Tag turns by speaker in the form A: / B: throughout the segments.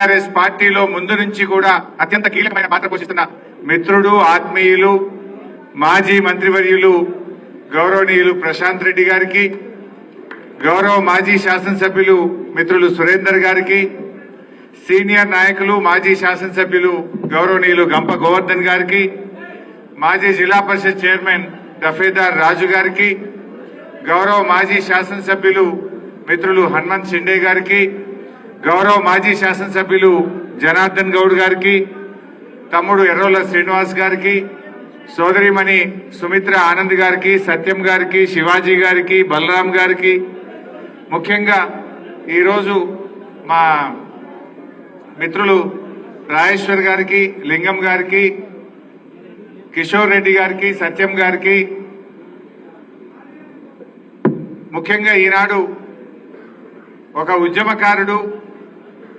A: TRS పార్టీలో ముందు నుంచి కూడా అత్యంత కీలకమైన పాత్ర పోషిస్తున్న మిత్రుడు ఆత్మీయులు మాజీ మంత్రివర్యులు గౌరవనీయులు ప్రశాంత్ రెడ్డి గారికి, గౌరవ మాజీ శాసనసభ్యులు మిత్రులు సురేందర్ గారికి, సీనియర్ నాయకులు మాజీ శాసనసభ్యులు గౌరవనీయులు గంప గోవర్ధన్ గారికి, మాజీ జిల్లా పరిషత్ చైర్మన్ దఫేదార్ రాజు గారికి, గౌరవ మాజీ శాసనసభ్యులు మిత్రులు హనుమంత్ షిండే గారికి, గౌరవ మాజీ శాసనసభ్యులు జనార్దన్ గౌడ్ గారికి, తమ్ముడు ఎర్రోల శ్రీనివాస్ గారికి, సోదరిమణి సుమిత్ర ఆనంద్ గారికి, సత్యం గారికి, శివాజీ గారికి, బలరాం గారికి, ముఖ్యంగా ఈరోజు మా మిత్రులు రాజేశ్వర్ గారికి, లింగం గారికి, కిషోర్ రెడ్డి గారికి, సత్యం గారికి, ముఖ్యంగా ఈనాడు ఒక ఉద్యమకారుడు,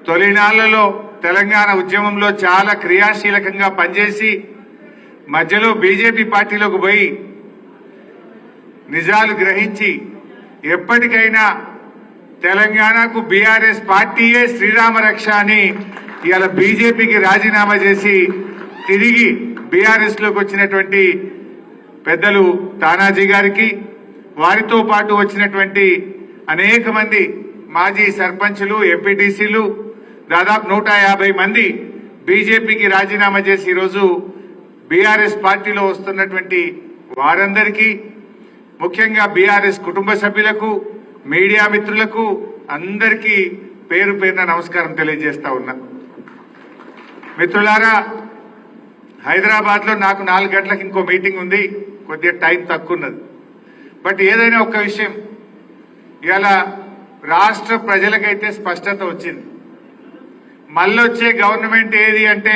A: తొలినాళ్లలో తెలంగాణ ఉద్యమంలో చాలా క్రియాశీలకంగా పనిచేసి మధ్యలో బీజేపీ పార్టీలోకి పోయి నిజాలు గ్రహించి ఎప్పటికైనా తెలంగాణకు బీఆర్ఎస్ పార్టీయే శ్రీరామ రక్ష అని ఇవాళ బీజేపీకి రాజీనామా చేసి తిరిగి బీఆర్ఎస్ లోకి వచ్చినటువంటి పెద్దలు తానాజీ గారికి, వారితో పాటు వచ్చినటువంటి అనేక మంది మాజీ సర్పంచులు, ఎంపీటీసీలు, దాదాపు 150 మంది బీజేపీకి రాజీనామా చేసి ఈరోజు బీఆర్ఎస్ పార్టీలో వస్తున్నటువంటి వారందరికీ, ముఖ్యంగా బీఆర్ఎస్ కుటుంబ సభ్యులకు, మీడియా మిత్రులకు అందరికీ పేరు పేరున నమస్కారం తెలియజేస్తా ఉన్నా. మిత్రులారా, హైదరాబాద్ లో నాకు 4 గంటలకు ఇంకో మీటింగ్ ఉంది, కొద్దిగా టైం తక్కువ ఉన్నది. బట్ ఏదైనా ఒక్క విషయం, ఇలా రాష్ట్ర ప్రజలకైతే స్పష్టత వచ్చింది. మళ్ళొచ్చే గవర్నమెంట్ ఏది అంటే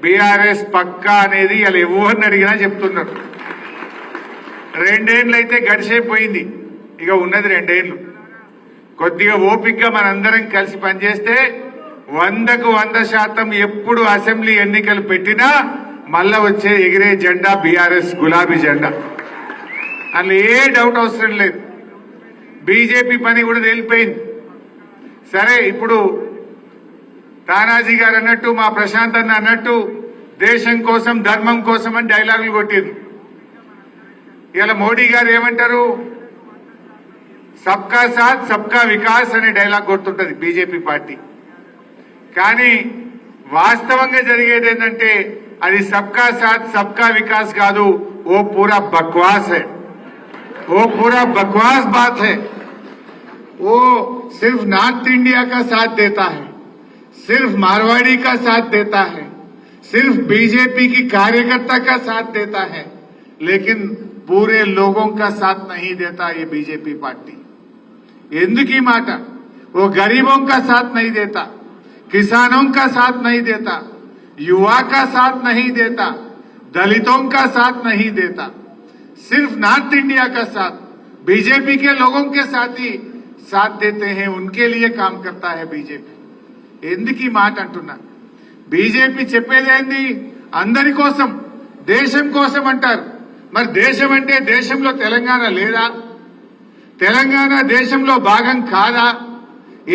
A: బీఆర్ఎస్ పక్కా అనేది ఇలా ఎవరిని అడిగినా చెప్తున్నారు. 2 ఏళ్ళు అయితే గడిచిపోయింది, ఇక ఉన్నది 2 ఏళ్ళు. కొద్దిగా ఓపికగా మనందరం కలిసి పనిచేస్తే 100కు 100% ఎప్పుడు అసెంబ్లీ ఎన్నికలు పెట్టినా మళ్ళా వచ్చే ఎగిరే జెండా బీఆర్ఎస్ గులాబీ జెండా, అందులో ఏ డౌట్ అవసరం లేదు. బీజేపీ పని కూడా తేలిపోయింది. సరే, ఇప్పుడు తానాజీ గారు అన్నట్టు, మా ప్రశాంత్ అన్న అన్నట్టు దేశం కోసం ధర్మం కోసం అని డైలాగులు కొట్టింది. ఇలా మోడీ గారు ఏమంటారు, సబ్కా సాత్ సబ్కా వికాస్ అనే డైలాగ్ కొడుతుంటది బీజేపీ పార్టీ. కానీ వాస్తవంగా జరిగేది ఏంటంటే అది సబ్కా సాత్ సబ్కా వికాస్ కాదు, ఓ పూరా బక్వాస్ है, वो पूरा बकवास बात है. वो सिर्फ नॉर्थ इंडिया का साथ देता है, सिर्फ मारवाड़ी का साथ देता है, सिर्फ बीजेपी की कार्यकर्ता का साथ देता है, लेकिन पूरे लोगों का साथ नहीं देता ये बीजेपी पार्टी. ఎందుకు మాట, वो गरीबों का साथ नहीं देता, किसानों का साथ नहीं देता, युवा का साथ नहीं देता, दलितों का साथ नहीं देता, सिर्फ नॉर्थ इंडिया का साथ बीजेपी के लोगों के साथ ही साथ देते हैं, उनके लिए काम करता है बीजेपी. ఎందుకు మాట అంటున్నా, బీజేపీ చెప్పేదేంది, అందరి కోసం దేశం కోసం అంటారు. మరి దేశం అంటే దేశంలో తెలంగాణ లేదా? తెలంగాణ దేశంలో భాగం కాదా?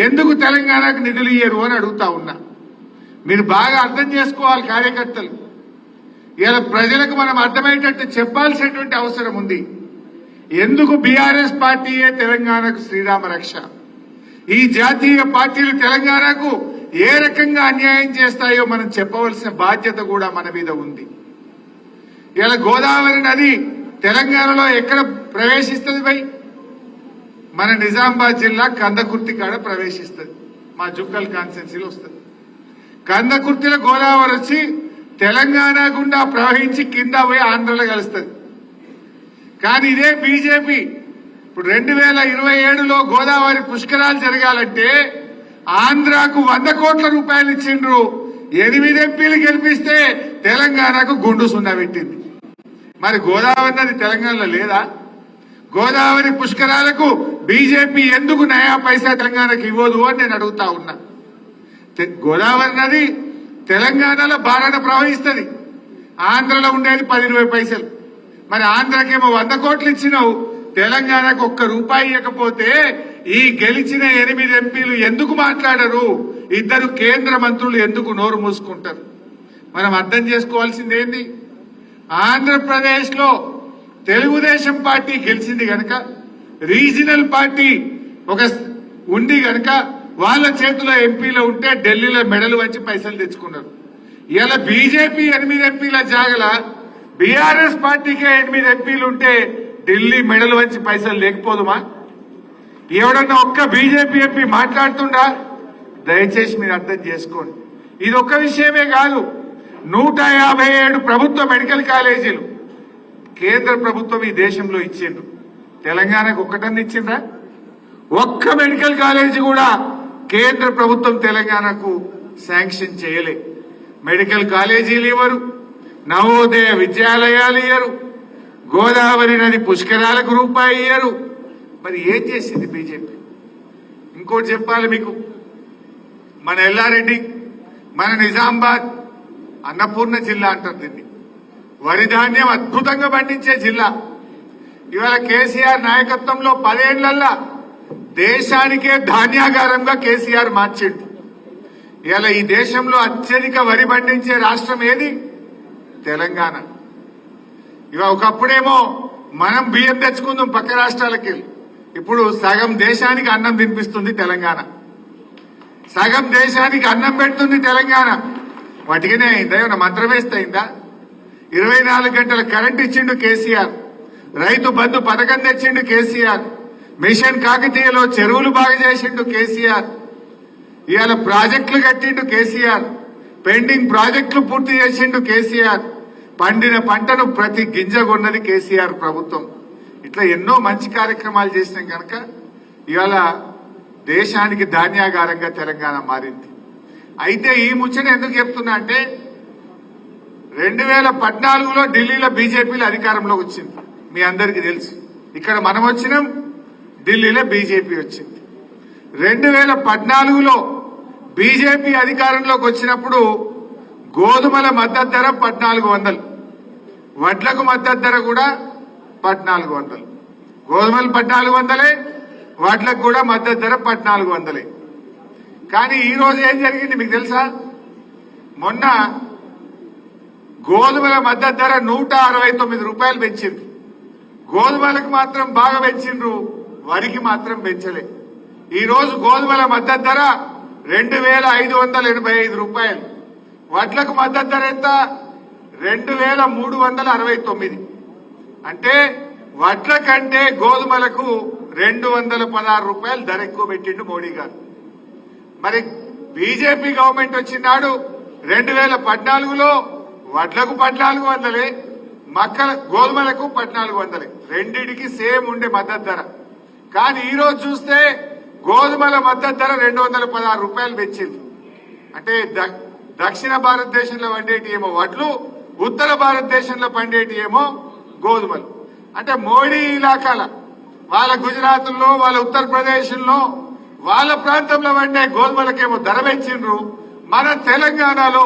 A: ఎందుకు తెలంగాణకు నిధులు ఇయ్యరు అని అడుగుతా ఉన్నా. మీరు బాగా అర్థం చేసుకోవాలి కార్యకర్తలు. ఇలా ప్రజలకు మనం అర్థమయ్యేటట్టు చెప్పాల్సినటువంటి అవసరం ఉంది. ఎందుకు బీఆర్ఎస్ పార్టీయే తెలంగాణకు శ్రీరామ రక్ష? ఈ జాతీయ పార్టీలు తెలంగాణకు ఏ రకంగా అన్యాయం చేస్తాయో మనం చెప్పవలసిన బాధ్యత కూడా మన మీద ఉంది. ఇలా గోదావరి నది తెలంగాణలో ఎక్కడ ప్రవేశిస్తుంది భయ్? మన నిజామాబాద్ జిల్లా కందకుర్తి కాడ ప్రవేశిస్తుంది, మా జుక్కల్ కాన్స్టిట్యున్సీలో వస్తుంది. కందకుర్తిలో గోదావరి వచ్చి తెలంగాణ గుండా ప్రవహించి కింద పోయి ఆంధ్రలో కలుస్తుంది. కానీ ఇదే బీజేపీ ఇప్పుడు 2027లో గోదావరి పుష్కరాలు జరగాలంటే ఆంధ్రాకు 100 కోట్ల రూపాయలు ఇచ్చిండ్రు. 8 ఎంపీలు గెలిపిస్తే తెలంగాణకు గుండు సున్నా పెట్టింది. మరి గోదావరి నది తెలంగాణలో లేదా? గోదావరి పుష్కరాలకు బీజేపీ ఎందుకు నయా పైసా తెలంగాణకు ఇవ్వదు అని నేను అడుగుతా ఉన్నా. గోదావరి నది తెలంగాణలో బారాన ప్రవహిస్తుంది, ఆంధ్రలో ఉండేది 10-20 పైసలు. మరి ఆంధ్రకేమో 100 కోట్లు ఇచ్చినావు, తెలంగాణకు 1 రూపాయి ఇవ్వకపోతే ఈ గెలిచిన 8 ఎంపీలు ఎందుకు మాట్లాడరు? ఇద్దరు కేంద్ర మంత్రులు ఎందుకు నోరు మూసుకుంటారు? మనం అర్థం చేసుకోవాల్సింది ఏంది? ఆంధ్రప్రదేశ్ లో తెలుగుదేశం పార్టీ గెలిచింది గనక, రీజనల్ పార్టీ ఒక ఉంది గనక వాళ్ళ చేతిలో ఎంపీలు ఉంటే ఢిల్లీలో మెడలు వంచి పైసలు తెచ్చుకున్నారు. ఇలా బీజేపీ 8 ఎంపీల జాగల బీఆర్ఎస్ పార్టీకే 8 ఎంపీలు ఉంటే ఢిల్లీ మెడలు వంచి పైసలు లేకపోదుమా? ఎవడన్నా ఒక్క బీజేపీ ఎంపీ మాట్లాడుతుండా? దయచేసి మీరు అర్థం చేసుకోండి. ఇది ఒక్క విషయమే కాదు, 157 ప్రభుత్వ మెడికల్ కాలేజీలు కేంద్ర ప్రభుత్వం ఈ దేశంలో ఇచ్చిండ్రు. తెలంగాణకు ఒక్కటన్నా ఇచ్చిండ్రా? ఒక్క మెడికల్ కాలేజీ కూడా కేంద్ర ప్రభుత్వం తెలంగాణకు శాంక్షన్ చేయలే. మెడికల్ కాలేజీలు ఇవ్వరు, నవోదయ విద్యాలయాలు ఇయ్యరు, గోదావరి నది పుష్కరాలకు రూపాయి ఇయ్యరు. మరి ఏం చేసింది బీజేపీ? ఇంకోటి చెప్పాలి మీకు, మన ఎల్లారెడ్డి, మన నిజామాబాద్ అన్నపూర్ణ జిల్లా అంటారు దీన్ని. వరి ధాన్యం అద్భుతంగా పండించే జిల్లా. ఇవాళ కేసీఆర్ నాయకత్వంలో 10 ఏళ్లల్లా దేశానికే ధాన్యాగారంగా కేసీఆర్ మార్చిండు. ఇవాళ ఈ దేశంలో అత్యధిక వరి పండించే రాష్ట్రం ఏది? తెలంగాణ. ఇవాళ ఒకప్పుడేమో మనం బియ్యం తెచ్చుకుందాం పక్క రాష్ట్రాలకి, ఇప్పుడు సగం దేశానికి అన్నం తినిపిస్తుంది తెలంగాణ. సగం దేశానికి అన్నం పెడుతుంది తెలంగాణ. వాటికనే అయిందా? ఏమన్నా మంత్రం వేస్తే అయిందా? 24 గంటల కరెంట్ ఇచ్చిండు కేసీఆర్, రైతు బంధు పథకం తెచ్చిండు కేసీఆర్, మిషన్ కాకతీయలో చెరువులు బాగా చేసిండు కేసీఆర్, ఇవాళ ప్రాజెక్టులు కట్టిండు కేసీఆర్, పెండింగ్ ప్రాజెక్టులు పూర్తి చేసిండు కేసీఆర్, పండిన పంటను ప్రతి గింజ కొన్నది కేసీఆర్ ప్రభుత్వం. ఇట్లా ఎన్నో మంచి కార్యక్రమాలు చేసినాం కనుక ఇవాళ దేశానికి ధాన్యాగారంగా తెలంగాణ మారింది. అయితే ఈ ముచ్చట ఎందుకు చెప్తున్నా అంటే 2014లో ఢిల్లీలో బీజేపీలో అధికారంలోకి వచ్చింది. మీ అందరికీ తెలుసు. ఇక్కడ మనం వచ్చినాం, ఢిల్లీలో బీజేపీ వచ్చింది. 2014లో బీజేపీ అధికారంలోకి వచ్చినప్పుడు గోధుమల మద్దతు ధర 1400, వడ్లకు మద్దతు ధర కూడా 1400. గోధుమలు 1400, వడ్లకు కూడా మద్దతు ధర 1400. కానీ ఈ రోజు ఏం జరిగింది మీకు తెలుసా? మొన్న గోధుమల మద్దతు ధర 169 రూపాయలు పెంచిండ్రు. గోధుమలకు మాత్రం బాగా పెంచిండ్రు, వరికి మాత్రం పెంచలే. ఈ రోజు గోధుమల మద్దతు ధర 2585 రూపాయలు, వడ్లకు మద్దతు ధర ఎంత? 2369. అంటే వడ్ల కంటే గోధుమలకు 216 రూపాయలు ధర ఎక్కువ పెట్టిండు మోడీ గారు. మరి బీజేపీ గవర్నమెంట్ వచ్చినాడు 2014లో వడ్లకు 1400, గోధుమలకు 1400, రెండిటికి సేమ్ ఉండే మద్దతు ధర. కానీ ఈ రోజు చూస్తే గోధుమల మద్దతు ధర 216 రూపాయలు పెంచింది. అంటే దక్షిణ భారతదేశంలో పండేటి ఏమో వడ్లు, ఉత్తర భారతదేశంలో పండేటి ఏమో గోధుమలు. అంటే మోడీ ఇలాకాల వాళ్ళ గుజరాత్లో, వాళ్ళ ఉత్తరప్రదేశ్లో, వాళ్ళ ప్రాంతంలో పండే గోధుమలకేమో ధర పెంచిండ్రు. మన తెలంగాణలో,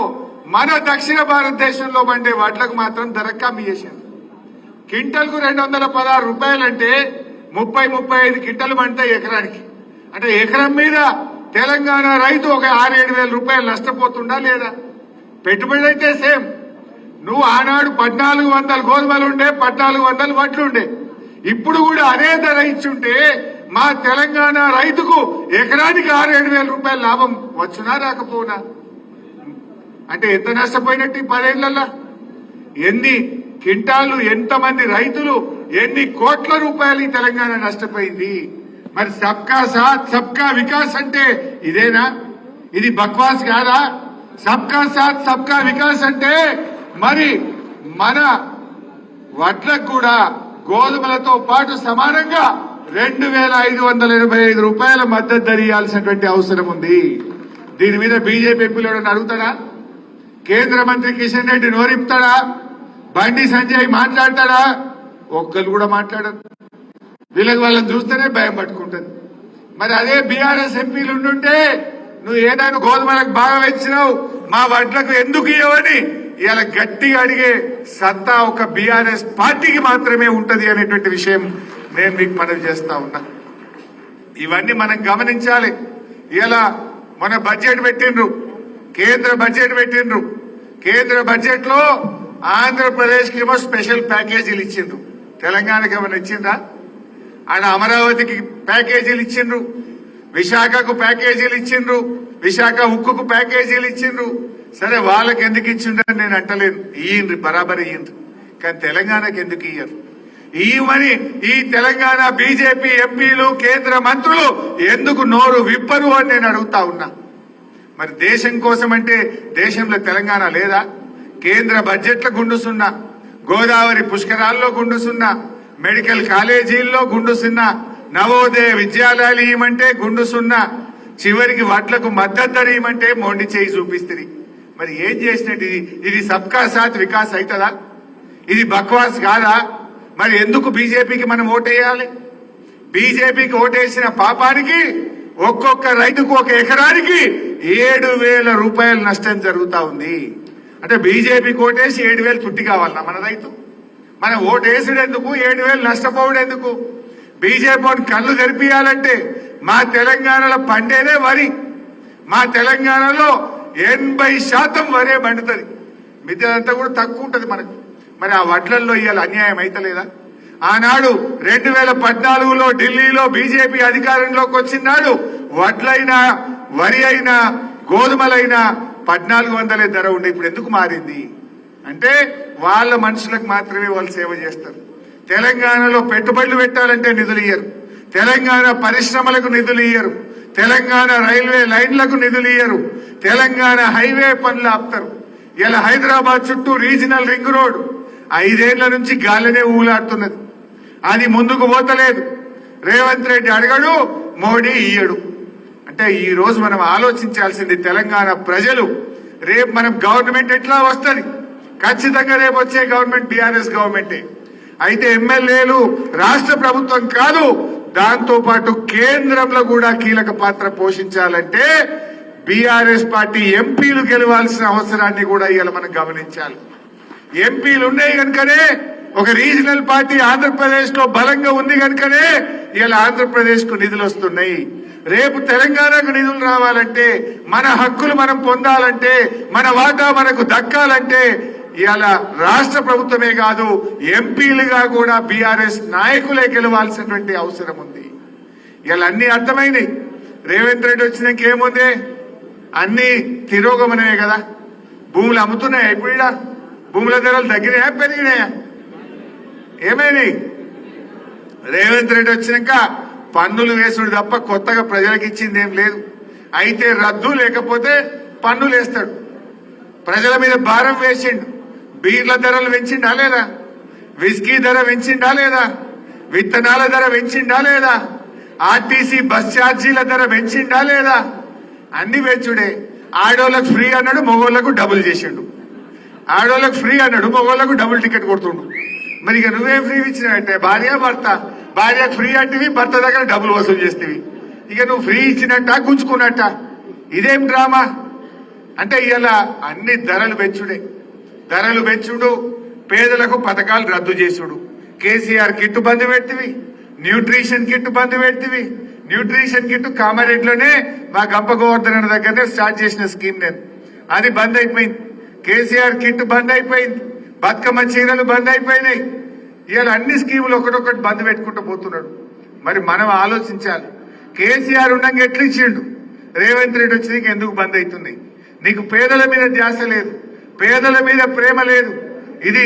A: మన దక్షిణ భారతదేశంలో పండే వడ్లకు మాత్రం ధర కమ్మి చేసిండ్రు. క్వింటల్కు 216 రూపాయలంటే 30-35 క్వింటలు పండుతాయి ఎకరానికి. అంటే ఎకరం మీద తెలంగాణ రైతు ఒక 6-7 వేల రూపాయలు నష్టపోతుండా లేదా? పెట్టుబడి అయితే సేమ్. నువ్వు ఆనాడు 1400 గోధుమలు ఉండే, 1400 వడ్లుండే. ఇప్పుడు కూడా అదే ధర ఇచ్చుంటే మా తెలంగాణ రైతుకు ఎకరానికి 6-7 వేల రూపాయల లాభం వచ్చునా రాకపోనా? అంటే ఎంత నష్టపోయినట్టు 10 ఏళ్లలో? ఎన్ని క్వింటాళ్లు, ఎంతమంది రైతులు, ఎన్ని కోట్ల రూపాయలు ఈ తెలంగాణ నష్టపోయింది? మరి సబ్కా సాత్ సబ్కా వికాస్ అంటే ఇదేనా? ఇది బక్వాస్ కాదా? సబ్కా సాత్ సబ్కా వికాస్ అంటే మరి మన వడ్లకు కూడా గోధుమలతో పాటు సమానంగా 2585 రూపాయల మద్దతు ధర ఇవ్వాల్సినటువంటి అవసరం ఉంది. దీని మీద బీజేపీ ఎంపీలు ఎవరైనా అడుగుతాడా? కేంద్ర మంత్రి కిషన్ రెడ్డి నోరిపుతాడా? బండి సంజయ్ మాట్లాడతాడా? ఒక్కరు కూడా మాట్లాడరు. వీళ్ళకి వాళ్ళని చూస్తేనే భయం పట్టుకుంటుంది. మరి అదే బీఆర్ఎస్ ఎంపీలు ఉండుంటే నువ్వు ఏదైనా గోధుమలకు బాగా పెంచినావు, మా వడ్లకు ఎందుకు ఇవ్వని ఇలా గట్టిగా అడిగే సత్తా ఒక బీఆర్ఎస్ పార్టీకి మాత్రమే ఉంటది అనేటువంటి విషయం నేను మీకు మనవి చేస్తా ఉన్నా. ఇవన్నీ మనం గమనించాలి. ఇలా మన బడ్జెట్ పెట్టిండ్రు, కేంద్ర బడ్జెట్ పెట్టిండ్రు. కేంద్ర బడ్జెట్ లో ఆంధ్రప్రదేశ్ కి ఏమో స్పెషల్ ప్యాకేజీలు ఇచ్చిండ్రు, తెలంగాణకి ఏమైనా ఇచ్చిండ్రా? ఆయన అమరావతికి ప్యాకేజీలు ఇచ్చిండ్రు, విశాఖకు ప్యాకేజీలు ఇచ్చిండ్రు, విశాఖ ఉక్కుకు ప్యాకేజీలు ఇచ్చిండ్రు. సరే వాళ్ళకి ఎందుకు ఇచ్చిండ్రని నేను అంటలేను, ఇయ్యండ్రి, బరాబర్ ఇయ్యండ్రి. కానీ తెలంగాణకి ఎందుకు ఇయ్యరు? ఇయ్యమని ఈ తెలంగాణ బీజేపీ ఎంపీలు కేంద్ర మంత్రులు ఎందుకు నోరు విప్పరు అని నేను అడుగుతా ఉన్నా. మరి దేశం కోసం అంటే దేశంలో తెలంగాణ లేదా? కేంద్ర బడ్జెట్ల గుండు సున్నా, గోదావరి పుష్కరాల్లో గుండు సున్నా, మెడికల్ కాలేజీల్లో గుండు సున్నా, నవోదయ విద్యాలయాలు ఇవ్వమంటే గుండు సున్నా, చివరికి వడ్లకు మద్దతు ధర ఇవ్వమంటే మొండి చేయి చూపిస్తుంది. మరి ఏం చేసినట్టు ఇది సబ్కా సాత్ వికాస్ అవుతుందా? ఇది బక్వాస్ కాదా? మరి ఎందుకు బీజేపీకి మనం ఓటేయాలి? బీజేపీకి ఓటేసిన పాపానికి ఒక్కొక్క రైతుకు ఒక ఎకరానికి 7,000 రూపాయల నష్టం జరుగుతా ఉంది. అంటే బీజేపీకి ఓటేసి 7,000 తుట్టి కావాలన్నా మన రైతు? మనం ఓటేసినందుకు 7,000 నష్టపోవడెందుకు? బీజేపీ కళ్ళు తెరిపియాలంటే మా తెలంగాణలో పండేదే వరి. మా తెలంగాణలో 80% వరే పండుతుంది, మిగతాదంతా కూడా తక్కువ ఉంటది మనకు. మరి ఆ వడ్లల్లో ఇవాళ అన్యాయం అయితలేదా? ఆనాడు 2014లో ఢిల్లీలో బీజేపీ అధికారంలోకి వచ్చినాడు వడ్లైనా వరి అయినా గోధుమలైనా 1400 ధర ఉండే. ఇప్పుడు ఎందుకు మారింది అంటే వాళ్ళ మనుషులకు మాత్రమే వాళ్ళు సేవ చేస్తారు. తెలంగాణలో పెట్టుబడులు పెట్టాలంటే నిధులు ఇయ్యరు, తెలంగాణ పరిశ్రమలకు నిధులు ఇయ్యరు, తెలంగాణ రైల్వే లైన్లకు నిధులు ఇయ్యరు, తెలంగాణ హైవే పనులు ఆపుతారు. ఇలా హైదరాబాద్ చుట్టూ రీజనల్ రింగ్ రోడ్ 5 ఏళ్ల నుంచి గాలినే ఊలాడుతున్నది, అది ముందుకు పోతలేదు. రేవంత్ రెడ్డి అడగడు, మోడీ ఇయ్యడు. అంటే ఈ రోజు మనం ఆలోచించాల్సింది తెలంగాణ ప్రజలు, రేపు మనం గవర్నమెంట్ ఎట్లా వస్తుంది? ఖచ్చితంగా రేపు వచ్చే గవర్నమెంట్ బీఆర్ఎస్ గవర్నమెంటే. అయితే ఎమ్మెల్యేలు రాష్ట్ర ప్రభుత్వం కాదు, దాంతో పాటు కేంద్రంలో కూడా కీలక పాత్ర పోషించాలంటే బీఆర్ఎస్ పార్టీ ఎంపీలు గెలవాల్సిన అవసరాన్ని కూడా ఇవాళ మనం గమనించాలి. ఎంపీలు ఉన్నాయి కనుకనే ఒక రీజనల్ పార్టీ ఆంధ్రప్రదేశ్ లో బలంగా ఉంది కనుకనే ఇలా ఆంధ్రప్రదేశ్ కు నిధులు వస్తున్నాయి. రేపు తెలంగాణకు నిధులు రావాలంటే, మన హక్కులు మనం పొందాలంటే, మన వాటా మనకు దక్కాలంటే ఇలా రాష్ట్ర ప్రభుత్వమే కాదు ఎంపీలుగా కూడా బీఆర్ఎస్ నాయకులే గెలవాల్సినటువంటి అవసరం ఉంది. ఇలా అన్ని అర్థమైనాయి. రేవంత్ రెడ్డి వచ్చినాక ఏముంది? అన్ని తిరోగమనమే కదా. భూములు అమ్ముతున్నాయా? ఇప్పుడు భూముల ధరలు తగ్గినాయా పెరిగినాయా? ఏమైనాయి? రేవంత్ రెడ్డి వచ్చినాక పన్నులు వేసుడు తప్ప కొత్తగా ప్రజలకు ఇచ్చింది ఏం లేదు. అయితే రద్దు లేకపోతే పన్నులు వేస్తాడు, ప్రజల మీద భారం వేసిండు. బీర్ల ధరలు పెంచిండా లేదా? విస్కీ ధర పెంచిండా లేదా? విత్తనాల ధర పెంచిండా లేదా? ఆర్టీసీ బస్ ఛార్జీల ధర పెంచిండా లేదా? అన్ని పెంచుడే. ఆడోళ్ళకు ఫ్రీ అన్నాడు, మగోళ్లకు డబుల్ చేసిండు. ఆడోళ్ళకు ఫ్రీ అన్నాడు, మగోళ్లకు డబుల్ టికెట్ కొడుతుండు. మరి ఇక నువ్వేం ఫ్రీ ఇచ్చినావంటే భార్యకు ఫ్రీ అంటివి, భర్త దగ్గర డబ్బులు వసూలు చేస్తేవి. ఇక నువ్వు ఫ్రీ ఇచ్చినట్ట గుంజుకున్నట్ట? ఇదేం డ్రామా? అంటే ఇలా అన్ని ధరలు పెంచుడు, పేదలకు పథకాలు రద్దు చేసుడు. కేసీఆర్ కిట్టు బంద్ పెడితివి, న్యూట్రిషన్ కిట్ బంద్ పెడితివి. న్యూట్రిషన్ కిట్ కామారెడ్డిలోనే మా గంప గోవర్ధన్ దగ్గరనే స్టార్ట్ చేసిన స్కీమ్ నేను, అది బంద్ అయిపోయింది. కేసీఆర్ కిట్ బంద్ అయిపోయింది, బతుకమ్మ చీరలు బంద్ అయిపోయినాయి. ఇవాళ అన్ని స్కీములు ఒకటొకటి బంద్ పెట్టుకుంటూ పోతున్నాడు. మరి మనం ఆలోచించాలి. కేసీఆర్ ఉండగా ఎట్లు ఇచ్చిండు, రేవంత్ రెడ్డి వచ్చి నీకు ఎందుకు బంద్ అవుతున్నాయి? నీకు పేదల మీద ధ్యాస లేదు, పేదల మీద ప్రేమ లేదు. ఇది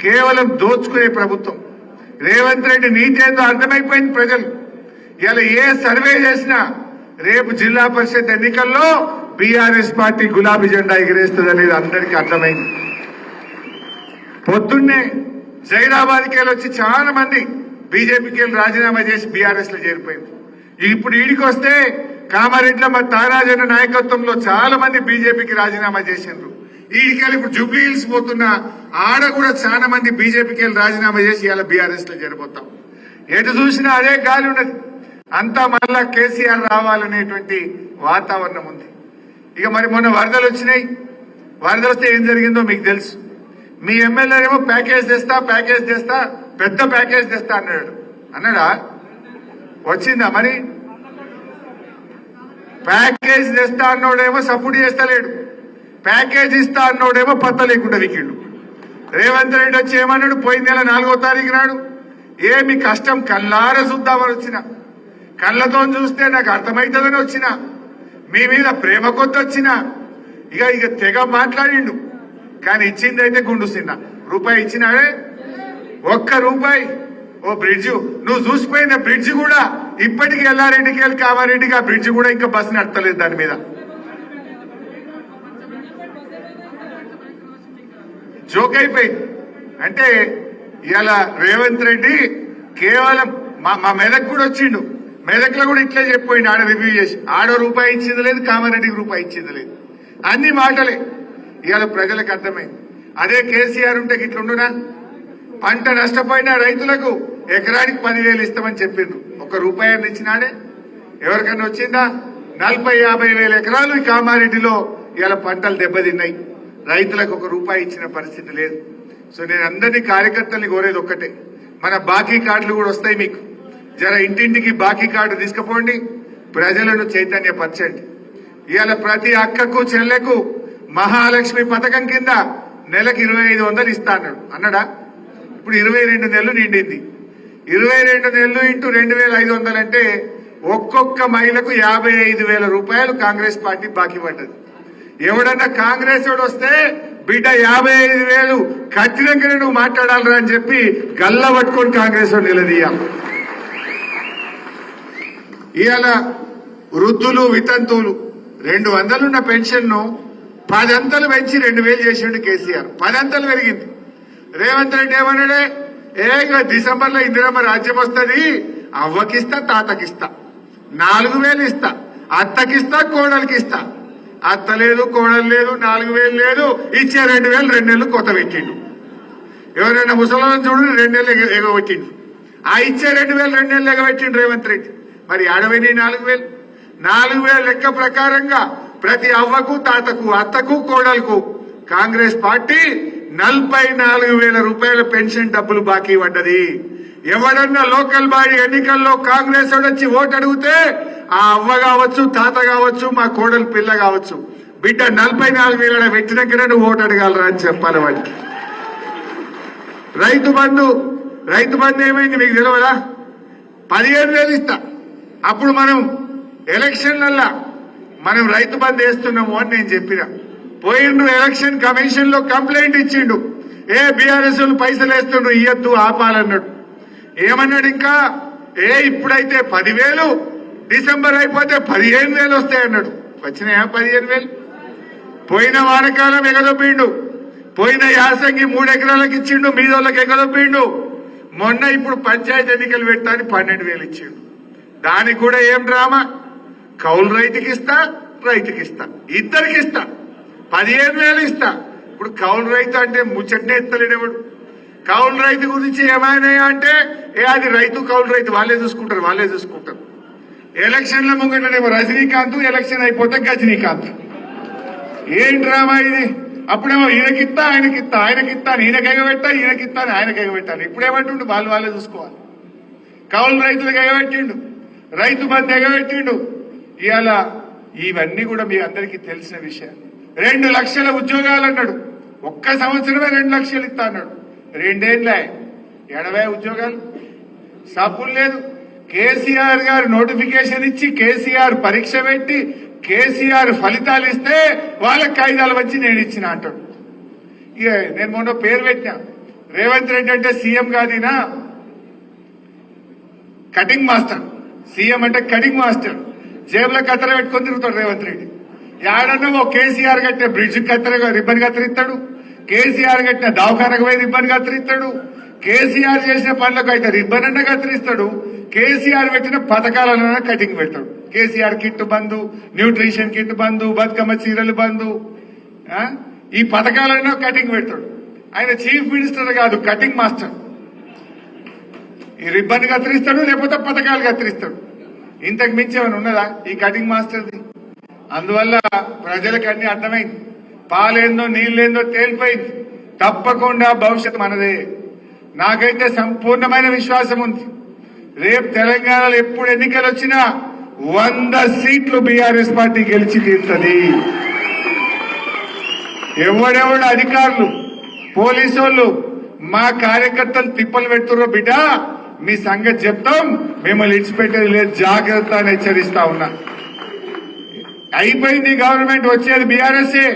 A: కేవలం దోచుకునే ప్రభుత్వం. రేవంత్ రెడ్డి నీతి ఏందో అర్థమైపోయింది ప్రజలు. ఇలా ఏ సర్వే చేసినా రేపు జిల్లా పరిషత్ ఎన్నికల్లో బీఆర్ఎస్ పార్టీ గులాబీ జెండా ఎగిరేస్తుంది అనేది అందరికీ అర్థమైంది. పొద్దున్నే జైరాబాద్కి వెళ్ళి వచ్చి చాలా మంది బీజేపీకి వెళ్ళి రాజీనామా చేసి బీఆర్ఎస్ లో చేరిపోయింది. ఇప్పుడు ఈడికి వస్తే కామారెడ్డిలో మా తారాజన నాయకత్వంలో చాలా మంది బీజేపీకి రాజీనామా చేసిండ్రు. ఈడికెళ్ళి ఇప్పుడు జూబ్లీ హిల్స్ పోతున్నా ఆడ కూడా చాలా మంది బీజేపీకి వెళ్ళి రాజీనామా చేసి ఇలా బీఆర్ఎస్ లో చేరిపోతాం. ఎటు చూసినా అదే గాలి ఉన్నది. అంతా మళ్ళా కేసీఆర్ రావాలనేటువంటి వాతావరణం ఉంది. ఇక మరి మొన్న వరదలు వచ్చినాయి. వరదలు వస్తే ఏం జరిగిందో మీకు తెలుసు. మీ ఎమ్మెల్యే ఏమో ప్యాకేజ్ తెస్తా పెద్ద ప్యాకేజ్ తెస్తా అన్నాడా? వచ్చిందా? మరి ప్యాకేజ్ తెస్తా అన్నోడేమో సపోర్ట్ చేస్తలేడు, ప్యాకేజ్ ఇస్తా అన్నోడేమో పత్త లేకుండా వికిండు. రేవంత్ రెడ్డి వచ్చి ఏమన్నాడు, పోయిన నెల 4వ తారీఖు నాడు ఏమి కష్టం కళ్ళార చూద్దామని వచ్చిన, కళ్ళతో చూస్తే నాకు అర్థమవుతుందని వచ్చిన, మీ మీద ప్రేమ కొద్ది వచ్చిన, ఇక తెగ మాట్లాడిండు. కానీ ఇచ్చింది అయితే గుండు సిన్న రూపాయి ఇచ్చినాడే, ఒక్క రూపాయి. ఓ బ్రిడ్జ్ నువ్వు చూసిపోయిన బ్రిడ్జ్ కూడా ఇప్పటికీ ఎల్లారెడ్డికి వెళ్ళి కామారెడ్డికి ఆ బ్రిడ్జ్ కూడా ఇంకా బస్సు నడతలేదు దాని మీద. జోక్ అయిపోయింది. అంటే ఇలా రేవంత్ రెడ్డి కేవలం మా మెదక్ కూడా వచ్చిండు, మెదక్లో కూడా ఇట్లే చెప్పిపోయిండు, ఆడ రివ్యూ చేసి ఆడో రూపాయి ఇచ్చింది లేదు, కామారెడ్డికి రూపాయి ఇచ్చింది లేదు, అన్ని మాటలే. ఇవాళ ప్రజలకు అర్థమైంది. అదే కేసీఆర్ ఉంటే ఇట్లుండునా, పంట నష్టపోయిన రైతులకు ఎకరానికి 10,000 ఇస్తామని చెప్పిండ్రు, ఒక్క రూపాయి అని ఇచ్చినాడే? ఎవరికన్నా వచ్చిందా? 40-50 వేల ఎకరాలు ఈ కామారెడ్డిలో ఇవాళ పంటలు దెబ్బతిన్నాయి, రైతులకు ఒక రూపాయి ఇచ్చిన పరిస్థితి లేదు. సో నేను అందరినీ కార్యకర్తల్ని కోరేది ఒక్కటే, మన బాకీ కార్డులు కూడా వస్తాయి మీకు, జర ఇంటింటికి బాకీ కార్డు తీసుకుపోండి, ప్రజలను చైతన్యపరచండి. ఇవాళ ప్రతి అక్కకు చెల్లెకు మహాలక్ష్మి పథకం కింద నెలకు 2,500 ఇస్తా అన్నాడా? ఇప్పుడు 22 నెలలు నిండింది, 22 నెలలు ఇంటూ 2,500 అంటే ఒక్కొక్క మహిళకు 55,000 రూపాయలు కాంగ్రెస్ పార్టీ బాకీ పడ్డది. ఎవడన్నా కాంగ్రెస్ వాడు వస్తే బిడ్డ 55,000 ఖచ్చితంగా నువ్వు మాట్లాడాలరా అని చెప్పి గల్ల పట్టుకొని కాంగ్రెస్ వాడు నిలదీయాలి. ఇవాళ వృద్ధులు వితంతువులు 200 ఉన్న పెన్షన్ ను 10 అంతలు పెంచి 2,000 చేసిండు కేసీఆర్, 10 అంతలు పెరిగింది. రేవంత్ రెడ్డి ఏమన్నాడే, డిసెంబర్ లో ఇందిరమ్మ రాజ్యం వస్తుంది, అవ్వకిస్తా తాతకిస్తా, 4,000 ఇస్తా, అత్తకిస్తా కోడలికి ఇస్తా. అత్త లేదు, కోడలు లేదు, 4,000 లేదు, ఇచ్చే 2,000 2 నెలలు కొత్త పెట్టిండు. ఎవరైనా ముసలాలను చూడు 2 నెలలు ఎగబెట్టిండు, ఆ ఇచ్చే 2,000 2 నెలలు ఎగబెట్టిండు రేవంత్ రెడ్డి. మరి ఆడవైన 4,000 లెక్క ప్రకారంగా ప్రతి అవ్వకు తాతకు అత్తకు కోడలకు కాంగ్రెస్ పార్టీ 44,000 రూపాయల పెన్షన్ డబ్బులు బాకీ పడ్డది. ఎవడన్నా లోకల్ బాడీ ఎన్నికల్లో కాంగ్రెస్ వచ్చి ఓటు అడిగితే ఆ అవ్వ కావచ్చు, తాత కావచ్చు, మా కోడలు పిల్ల కావచ్చు, బిడ్డ 44,000 పెట్టినాకనే నువ్వు ఓటు అడగాలరా అని చెప్పాలి వాడికి. రైతు బంధు ఏమైంది మీకు తెలియదా? 15,000 ఇస్తా. అప్పుడు మనం ఎలక్షన్లల్లా మనం రైతు బంధు వేస్తున్నాము అని నేను చెప్పిన, పోయిండు ఎలక్షన్ కమిషన్ లో కంప్లైంట్ ఇచ్చిండు, బీఆర్ఎస్ పైసలు వేస్తుండ్రు ఇయ్యద్దు ఆపాలన్నాడు. ఏమన్నాడు ఇంకా, ఇప్పుడైతే 10,000, డిసెంబర్ అయిపోతే 15,000 వస్తాయన్నాడు. వచ్చినాయా 15,000? పోయిన వానకాలం ఎగదొప్పిండు, పోయిన యాసంగి 3 ఎకరాలకు ఇచ్చిండు, మీదోళ్ళకి ఎగదొప్పిండు. మొన్న ఇప్పుడు పంచాయతీ ఎన్నికలు పెట్టాలని 12,000 ఇచ్చిండు. దానికి కూడా ఏం డ్రామా, కౌలు రైతుకి ఇస్తా, ఇద్దరికి ఇస్తా, 15,000 ఇస్తా. ఇప్పుడు కౌలు రైతు అంటే ముచ్చట్నే ఎత్తలేడేవాడు. కౌలు రైతు గురించి ఏమైనా అంటే అది రైతు కౌలు రైతు వాళ్ళే చూసుకుంటారు. ఎలక్షన్ల ముంగటనేమో రజనీకాంత్, ఎలక్షన్ అయిపోతే గజనీకాంత్. ఏం డ్రామా ఇది? అప్పుడేమో ఈయనకిత్తా ఈయనకి ఎగబెట్టా, ఈయనకిత్తా ఆయనకి ఎగబెట్టాలి. ఇప్పుడేమంటుండు వాళ్ళే చూసుకోవాలి. కౌలు రైతులకు ఎగబెట్టిండు, రైతు బంధు ఎగబెట్టిండు. ఇవాళ ఇవన్నీ కూడా మీ అందరికీ తెలిసిన విషయాలు. 2 లక్షల ఉద్యోగాలు అన్నాడు, ఒక్క సంవత్సరమే 2 లక్షలు ఇస్తా అన్నాడు. 2 ఏళ్ళే 80 ఉద్యోగాలు, సబ్బులు లేదు. కేసీఆర్ గారు నోటిఫికేషన్ ఇచ్చి, కేసీఆర్ పరీక్ష పెట్టి, కేసీఆర్ ఫలితాలు ఇస్తే వాళ్ళకి కాయిదాలు వచ్చి నేను ఇచ్చిన అంటాడు. ఇక నేను మొన్న పేరు పెట్టినా, రేవంత్ రెడ్డి అంటే సీఎం కాదినా కటింగ్ మాస్టర్, సీఎం అంటే కటింగ్ మాస్టర్. జేబులో కత్తెర పెట్టుకొని తిరుగుతాడు రేవంత్ రెడ్డి. ఏడన్నా ఓ కేసీఆర్ కట్టిన బ్రిడ్జ్ రిబ్బన్ కత్తిరిస్తాడు, కేసీఆర్ కట్టిన దవాఖానకు పోయి రిబ్బన్ కత్తిరిస్తాడు, కేసీఆర్ చేసిన పనులకు అయితే రిబ్బన్ అన్న కత్తిరిస్తాడు, కేసీఆర్ పెట్టిన పథకాలన్నా కటింగ్ పెడతాడు. కేసీఆర్ కిట్ బంధు, న్యూట్రిషన్ కిట్ బంధు, బతుకమ్మ చీరలు బంధు, ఈ పథకాలన్నా కటింగ్ పెడతాడు. ఆయన చీఫ్ మినిస్టర్ కాదు, కటింగ్ మాస్టర్. ఈ రిబ్బన్ కత్తిరిస్తాడు, లేకపోతే పథకాలు కత్తిరిస్తాడు. ఇంతకు మించి ఏమైనా ఉన్నదా ఈ కటింగ్ మాస్టర్ది? అందువల్ల ప్రజలకు అన్ని అర్థమైంది, పాలేందో నీళ్ళేందో తేలిపోయింది. తప్పకుండా భవిష్యత్తు మనదే. నాకైతే సంపూర్ణమైన విశ్వాసం ఉంది, రేపు తెలంగాణలో ఎప్పుడు ఎన్నికలు వచ్చినా 100 సీట్లు బీఆర్ఎస్ పార్టీ గెలిచి తీరుతుంది. ఎవడెవడు అధికారులు పోలీసు వాళ్ళు మా కార్యకర్తలు తిప్పలు పెడుతుర్రో బిడ్డ మీ సంగతి చెప్తాం, మిమ్మల్ని ఇచ్చిపెట్టేది లేదు, జాగ్రత్త అని హెచ్చరిస్తా ఉన్నా. అయిపోయింది గవర్నమెంట్, వచ్చేది బీఆర్ఎస్ఏ.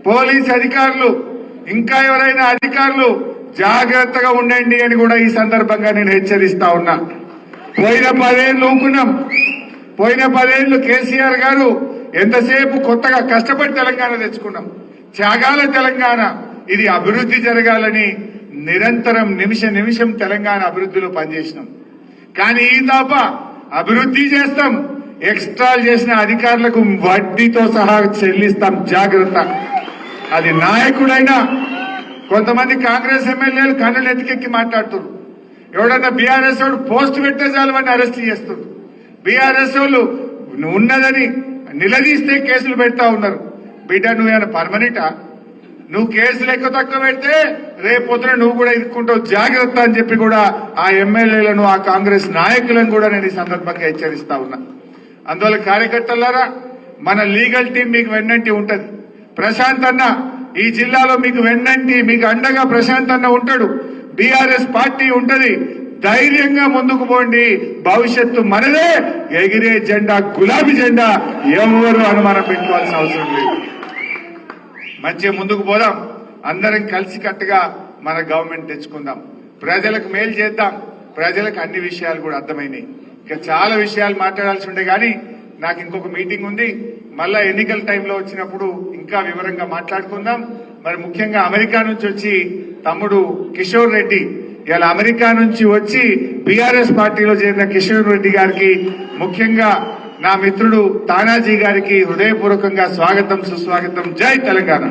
A: పోలీస్ అధికారులు ఇంకా ఎవరైనా అధికారులు జాగ్రత్తగా ఉండండి అని కూడా ఈ సందర్భంగా నేను హెచ్చరిస్తా ఉన్నా. పోయిన 10 ఏళ్ళు ఊకున్నాం. పోయిన 10 ఏళ్ళు కేసీఆర్ గారు ఎంతసేపు కొత్తగా కష్టపడి తెలంగాణ తెచ్చుకున్నాం, త్యాగాల తెలంగాణ, ఇది అభివృద్ధి జరగాలని నిరంతరం నిమిషం తెలంగాణ అభివృద్ధిలో పనిచేసినాం. కానీ ఈ తప్ప అభివృద్ధి చేస్తాం, ఎక్స్ట్రాలు చేసిన అధికారులకు వడ్డీతో సహా చెల్లిస్తాం, జాగ్రత్త. అది నాయకుడైనా కొంతమంది కాంగ్రెస్ ఎమ్మెల్యేలు కన్నులు ఎత్తికెక్కి మాట్లాడుతున్నారు. ఎవడన్నా బీఆర్ఎస్ వాడు పోస్ట్ పెట్టే చాలు వాడిని అరెస్ట్ చేస్తున్నారు. బీఆర్ఎస్ వాళ్ళు ఉన్నదని నిలదీస్తే కేసులు పెడతా ఉన్నారు. బిడ్డ నువ్వేమైనా పర్మనెంటా? నువ్వు కేసులు ఎక్కువ తక్కువ పెడితే రేపొద్దున నువ్వు కూడా ఇరుక్కుంటావు, జాగ్రత్త అని చెప్పి కూడా ఆ ఎమ్మెల్యేలను ఆ కాంగ్రెస్ నాయకులను కూడా నేను ఈ సందర్భంగా హెచ్చరిస్తా ఉన్నా. అందువల్ల కార్యకర్తలారా, మన లీగల్ టీం మీకు వెన్నంటి ఉంటది. ప్రశాంత్ అన్న ఈ జిల్లాలో మీకు వెన్నంటి, మీకు అండగా ప్రశాంత్ అన్న ఉంటాడు, బీఆర్ఎస్ పార్టీ ఉంటది. ధైర్యంగా ముందుకు పోండి, భవిష్యత్తు మనదే. ఎగిరే జెండా గులాబీ జెండా, ఎవరు అనుమానం పెట్టుకోవాల్సిన అవసరం లేదు. మంచిగా ముందుకు పోదాం, అందరం కలిసికట్టుగా మన గవర్నమెంట్ తెచ్చుకుందాం, ప్రజలకు మేలు చేద్దాం. ప్రజలకు అన్ని విషయాలు కూడా అర్థమైనాయి. ఇంకా చాలా విషయాలు మాట్లాడాల్సి ఉండే కానీ నాకు ఇంకొక మీటింగ్ ఉంది. మళ్ళా ఎన్నికల టైంలో వచ్చినప్పుడు ఇంకా వివరంగా మాట్లాడుకుందాం. మరి ముఖ్యంగా అమెరికా నుంచి వచ్చి తమ్ముడు కిషోర్ రెడ్డి, ఇలా అమెరికా నుంచి వచ్చి బీఆర్ఎస్ పార్టీలో చేరిన కిషోర్ రెడ్డి గారికి, ముఖ్యంగా నా మిత్రుడు తానాజీ గారికి హృదయపూర్వకంగా స్వాగతం, సుస్వాగతం. జై తెలంగాణ.